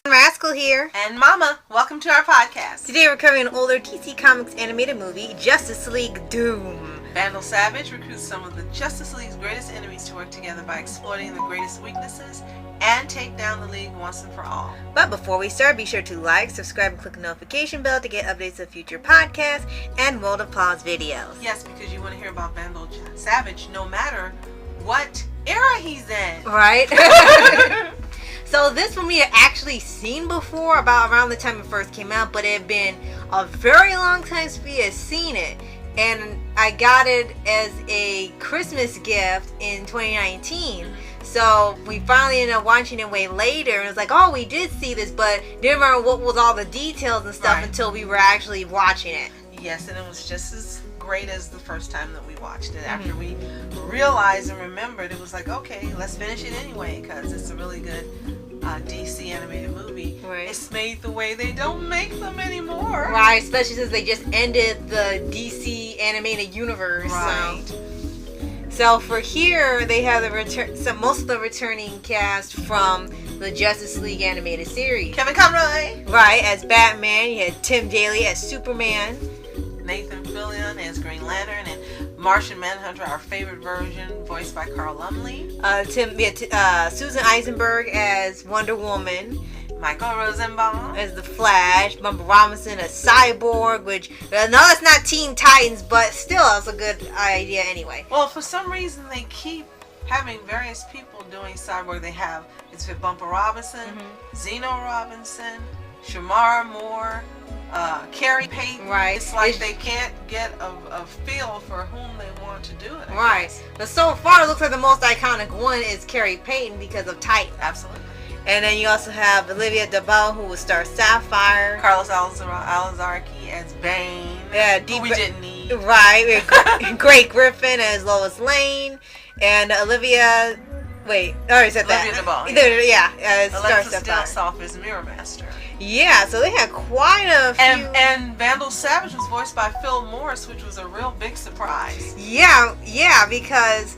Rascal here. And Mama, welcome to our podcast. Today we're covering an older DC Comics animated movie, Justice League Doom. Vandal Savage recruits some of the Justice League's greatest enemies to work together by exploiting their greatest weaknesses and take down the League once and for all. But before we start, be sure to like, subscribe, and click the notification bell to get updates of future podcasts and World of Paws videos. Yes, because you want to hear about Vandal Savage no matter what era he's in. Right? So this one we had actually seen before, about around the time it first came out, but it had been a very long time since we had seen it. And I got it as a Christmas gift in 2019. So we finally ended up watching it way later, and it was like, oh, we did see this, but didn't remember what was all the details and stuff until we were actually watching it. Yes, and it was just as great as the first time that we watched it. After we realized and remembered, it was like, okay, let's finish it anyway, because it's a really good DC animated movie. Right. It's made the way they don't make them anymore. Right, especially since they just ended the DC animated universe. Right. So for here, they have most of the returning cast from the Justice League animated series. Kevin Conroy. Right, as Batman. You had Tim Daly as Superman. Nathan Fillion as Green Lantern, and Martian Manhunter, our favorite version, voiced by Carl Lumley. Susan Eisenberg as Wonder Woman. Michael Rosenbaum as the Flash. Bumper Robinson as Cyborg, which, no, that's not Teen Titans, but still, that's a good idea anyway. Well, for some reason, they keep having various people doing Cyborg. They have, it's with Bumper Robinson, Zeno Robinson, Shamara Moore, Carrie Payton. Right. It's like they can't get a feel for whom they want to do it. Right. But so far, it looks like the most iconic one is Carrie Payton because of Titan. Absolutely. And then you also have Olivia DeBelle, who will star Sapphire. Carlos Alazarki as Bane. Yeah, who we didn't need. Right. Great Griffin as Lois Lane. And Olivia... Wait, I already said that. Olivia DeBelle. Yeah, Alexa Stilsoff as Mirror Master. Yeah, so they had quite a few... And Vandal Savage was voiced by Phil Morris, which was a real big surprise. Yeah, because,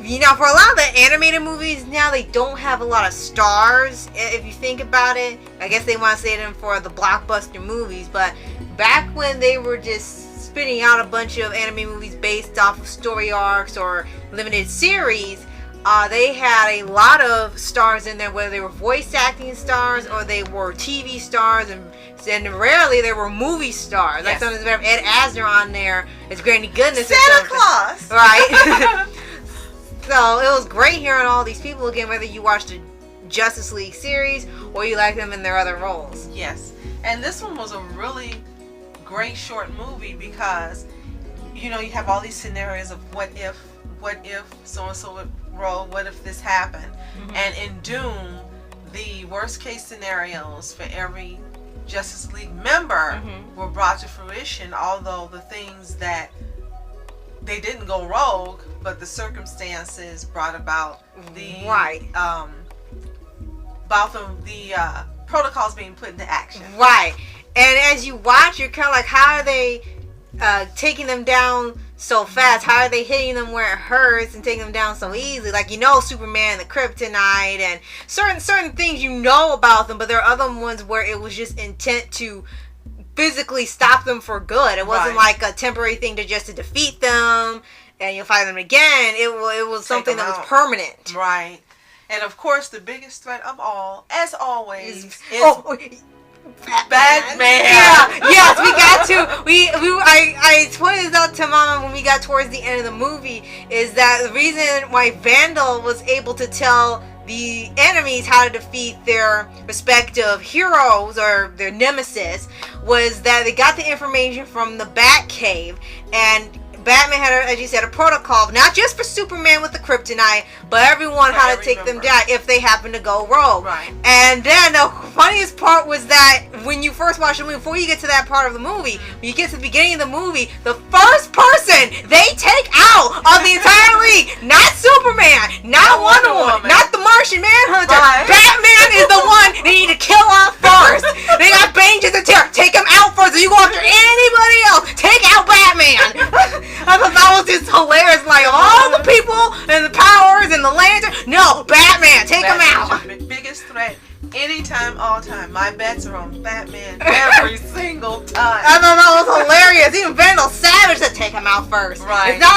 you know, for a lot of the animated movies now, they don't have a lot of stars, if you think about it. I guess they want to say them for the blockbuster movies, but back when they were just spitting out a bunch of anime movies based off of story arcs or limited series, they had a lot of stars in there, whether they were voice acting stars or they were TV stars, and rarely they were movie stars. Like sometimes we have Ed Asner on there as Granny Goodness. Santa Claus! Right? So it was great hearing all these people again, whether you watched the Justice League series or you like them in their other roles. Yes. And this one was a really great short movie because, you know, you have all these scenarios of what if so-and-so would roll, what if this happened? And in Doom, the worst case scenarios for every Justice League member were brought to fruition, although the things that they didn't go rogue, but the circumstances brought about the protocols being put into action. Right. And as you watch, you're kind of like, how are they taking them down so fast? How are they hitting them where it hurts and taking them down so easily? Like, you know, Superman, the kryptonite, and certain things you know about them, but there are other ones where it was just intent to physically stop them for good. It wasn't like a temporary thing to defeat them and you'll fight them again. It was something that was permanent. Right. And of course, the biggest threat of all, as always, is Batman. Yeah, yes, we got to. I pointed this out to Mama when we got towards the end of the movie, is that the reason why Vandal was able to tell the enemies how to defeat their respective heroes or their nemesis was that they got the information from the Batcave, and Batman had, as you said, a protocol, not just for Superman with the kryptonite, but everyone how to take them down if they happen to go rogue. Right. And then the funniest part was that when you first watch the movie, before you get to that part of the movie, when you get to the beginning of the movie, the first person they take out of the entire league, not Superman, not Wonder Woman, not the Martian Manhunter, Batman is the one they need to kill off first. They got Bane just to take him out first, so you go after anybody else, take out Batman. I thought that was just hilarious. Like, of all the people and the powers and the lantern, no, Batman, take him out. The biggest threat Anytime, all time. My bets are on Batman every single time. I thought that was hilarious. Even Vandal Savage to take him out first. Right. It's not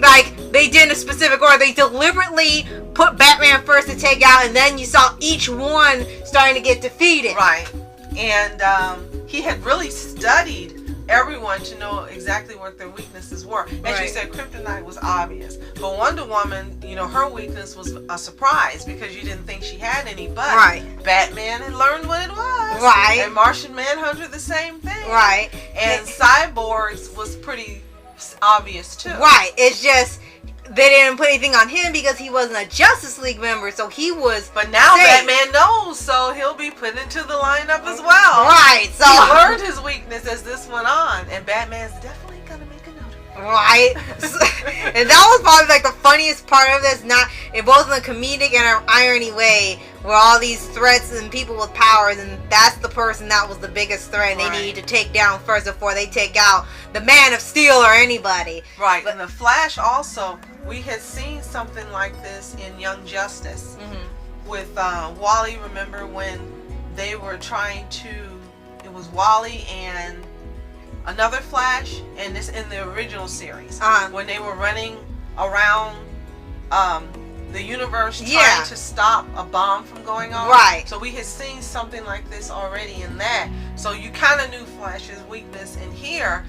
like they did in a specific order. They deliberately put Batman first to take out, and then you saw each one starting to get defeated. Right. And he had really studied everyone to know exactly what their weaknesses were. As you said, Kryptonite was obvious. But Wonder Woman, her weakness was a surprise because you didn't think she had any. But Batman had learned what it was. Right. And Martian Manhunter, the same thing. Right. And Cyborgs was pretty obvious too. Right. It's just they didn't put anything on him because he wasn't a Justice League member, so he was. But now safe. Batman knows, so he'll be put into the lineup as well. Right. So he learned his weakness as this went on, and Batman's definitely gonna make a note of it. Right. And that was probably like the funniest part of this, both in a comedic and an irony way, where all these threats and people with powers, and that's the person that was the biggest threat, and they need to take down first before they take out the Man of Steel or anybody. Right. But in the Flash also, we had seen something like this in Young Justice with Wally. Remember when they were trying to? It was Wally and another Flash, and this in the original series when they were running around the universe trying to stop a bomb from going off. Right. So we had seen something like this already in that. So you kind of knew Flash's weakness. And here,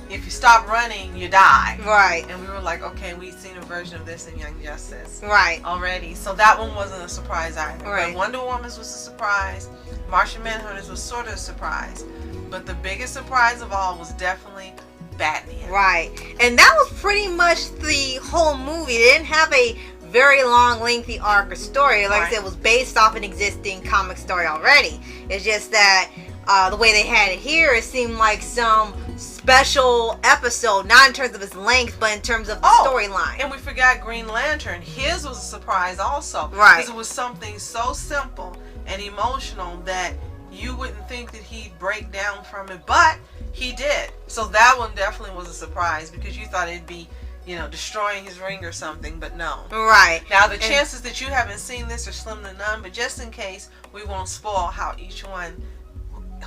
if you stop running, you die. Right. And we were like, okay, we've seen a version of this in Young Justice. Right. Already. So that one wasn't a surprise either. Right. But Wonder Woman's was a surprise. Martian Manhunter's was sort of a surprise. But the biggest surprise of all was definitely Batman. Right. And that was pretty much the whole movie. They didn't have a very long, lengthy arc or story. Like I said, it was based off an existing comic story already. It's just that the way they had it here, it seemed like some special episode, not in terms of its length, but in terms of the storyline. And we forgot Green Lantern. His was a surprise also. Right. Because it was something so simple and emotional that you wouldn't think that he'd break down from it, but he did. So that one definitely was a surprise because you thought it'd be, destroying his ring or something, but no. Right. Now the chances that you haven't seen this are slim to none, but just in case, we won't spoil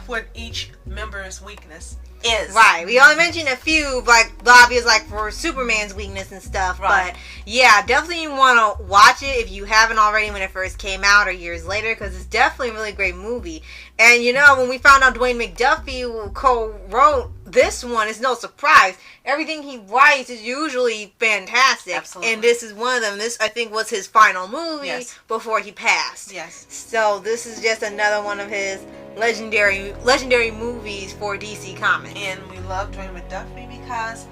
what each member's weakness is. Right. We only mentioned a few, like the obvious, like for Superman's weakness and stuff. Right. But yeah, definitely you want to watch it if you haven't already when it first came out or years later, because it's definitely a really great movie. And when we found out Dwayne McDuffie co-wrote this one, it's no surprise. Everything he writes is usually fantastic. Absolutely. And this is one of them. This, I think, was his final movie before he passed. Yes. So this is just another one of his legendary movies for DC Comics. And we love Dwayne McDuffie because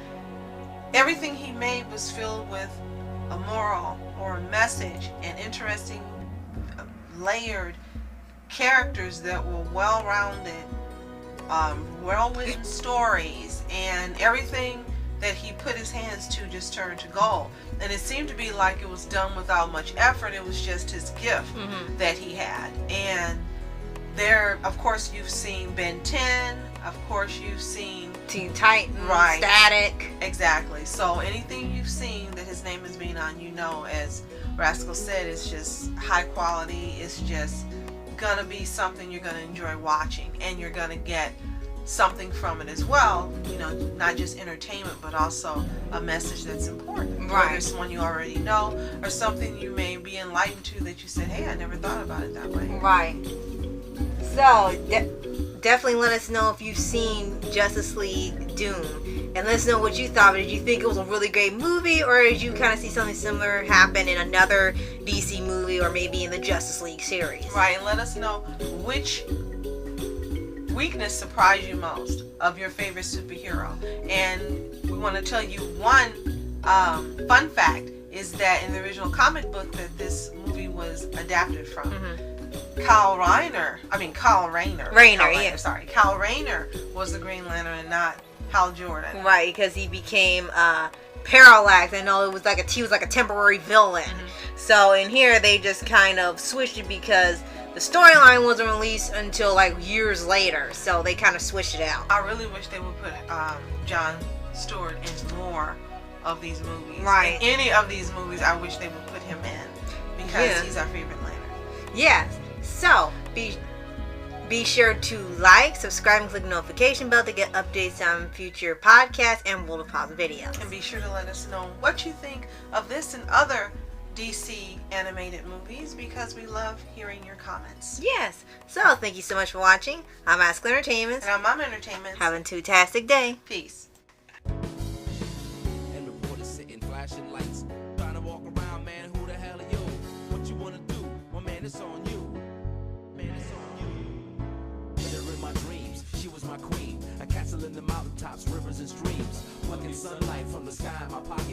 everything he made was filled with a moral or a message and interesting, layered characters that were well-rounded, well-written stories, and everything that he put his hands to just turned to gold. And it seemed to be like it was done without much effort. It was just his gift that he had. And there, of course, you've seen Ben 10. Of course, you've seen Teen Titans, Static. Exactly. So anything you've seen that his name has been on, as Rascal said, it's just high quality. It's just gonna be something you're gonna enjoy watching, and you're gonna get something from it as well. Not just entertainment, but also a message that's important. Right. Whether it's one you already know or something you may be enlightened to that you said, hey, I never thought about it that way. Right. So definitely let us know if you've seen Justice League Doom, and let us know what you thought. Did you think it was a really great movie, or did you kind of see something similar happen in another DC movie, or maybe in the Justice League series? Right, and let us know which weakness surprised you most of your favorite superhero. And we want to tell you one fun fact is that in the original comic book that this movie was adapted from, Kyle Rayner was the Green Lantern and not Hal Jordan. Right, because he became Parallax. I know he was like a temporary villain. So in here they just kind of switched it because the storyline wasn't released until like years later. So they kind of switched it out. I really wish they would put John Stewart in more of these movies. Right. In any of these movies, I wish they would put him in because he's our favorite Lantern. Yes. So, be sure to like, subscribe, and click the notification bell to get updates on future podcasts and World of Paws videos. And be sure to let us know what you think of this and other DC animated movies, because we love hearing your comments. Yes. So, thank you so much for watching. I'm Ask Entertainment. And I'm Mom Entertainment. Have a fantastic day. Peace. And reporters sitting flashing lights, trying to walk around, man, who the hell are you? What you wanna do? Well, man, it's on you. Man, it's on you. With her in my dreams, she was my queen. A castle in the mountaintops, rivers and streams. Plucking sunlight from the sky in my pocket.